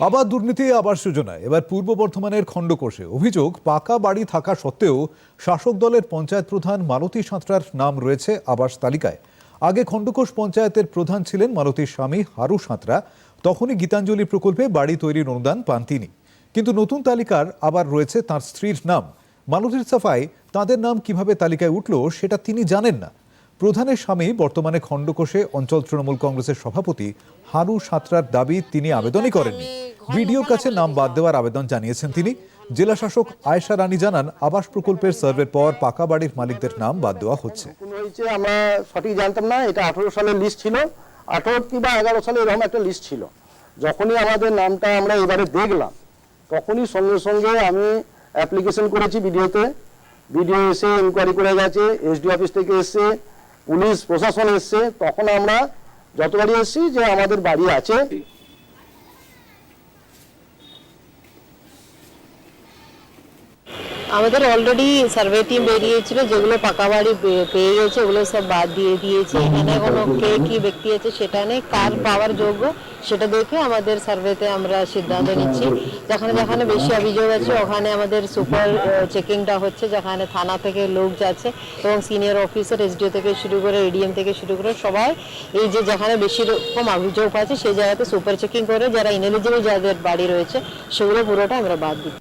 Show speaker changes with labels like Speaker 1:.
Speaker 1: আবার দুর্নীতি আবাস যোজনায় এবার পূর্ব বর্ধমানের খণ্ডকোষে অভিযোগ পাকা বাড়ি থাকা সত্ত্বেও শাসক দলের পঞ্চায়েত প্রধান মালতী সাঁতরার নাম রয়েছে আবাস তালিকায়। আগে খণ্ডকোষ পঞ্চায়েতের প্রধান ছিলেন মালতীর স্বামী হারু সাঁতরা। তখনই গীতাঞ্জলি প্রকল্পে বাড়ি তৈরির অনুদান পান তিনি, কিন্তু নতুন তালিকার আবার রয়েছে তাঁর স্ত্রীর নাম। মালতীর সাফাই, তাঁদের নাম কিভাবে তালিকায় উঠল সেটা তিনি জানেন না। প্রধানের স্বামী বর্তমানে খণ্ডকোষে অঞ্চল তৃণমূল কংগ্রেসের সভাপতি। হারু সাঁতরার দাবি তিনি আবেদনই করেননি, বিডিওর কাছে নাম বাদ দেওয়ার আবেদন জানিয়েছেন তিনি। জেলা শাসক আয়েশা রানী জানান, আবাস প্রকল্পের সার্ভের পর পাকা বাড়ির মালিকদের নাম বাদ দেওয়া হচ্ছে।
Speaker 2: আমরা সঠিক জানতাম না, এটা 18 সালের লিস্ট ছিল, 18 কিংবা 11 সালে এরকম একটা লিস্ট ছিল। যখনই আমাদের নামটা আমরা এবারে দেখলাম, তখনই সঙ্গে সঙ্গে আমি অ্যাপ্লিকেশন করেছি বিডিওতে। বিডিও এসে ইনকোয়ারি করে গেছে, এসডি অফিস থেকে এসছে, পুলিশ প্রশাসন এসছে। তখন আমরা যতবারই এসেছি যে আমাদের বাড়ি আছে।
Speaker 3: আমাদের অলরেডি সার্ভে টিম বেরিয়েছিল, যেগুলো পাকা বাড়ি পেয়ে গেছে ওগুলো সব বাদ দিয়ে দিয়েছে। এখানে কোনো কে কি ব্যক্তি আছে সেটা নেই, কার পাওয়ার যোগ্য সেটা দেখে আমাদের সার্ভেতে আমরা সিদ্ধান্ত নিচ্ছি। যেখানে যেখানে বেশি অভিযোগ আছে ওখানে আমাদের সুপার চেকিংটা হচ্ছে, যেখানে থানা থেকে লোক যাচ্ছে এবং সিনিয়র অফিসার এসডিও থেকে শুরু করে এডিএম থেকে শুরু করে সবাই এই যে যেখানে বেশি রকম অভিযোগ আছে সেই জায়গাতে সুপার চেকিং করে যারা ইনএলিজিবল যাদের বাড়ি রয়েছে সেগুলো পুরোটা আমরা বাদ দিই।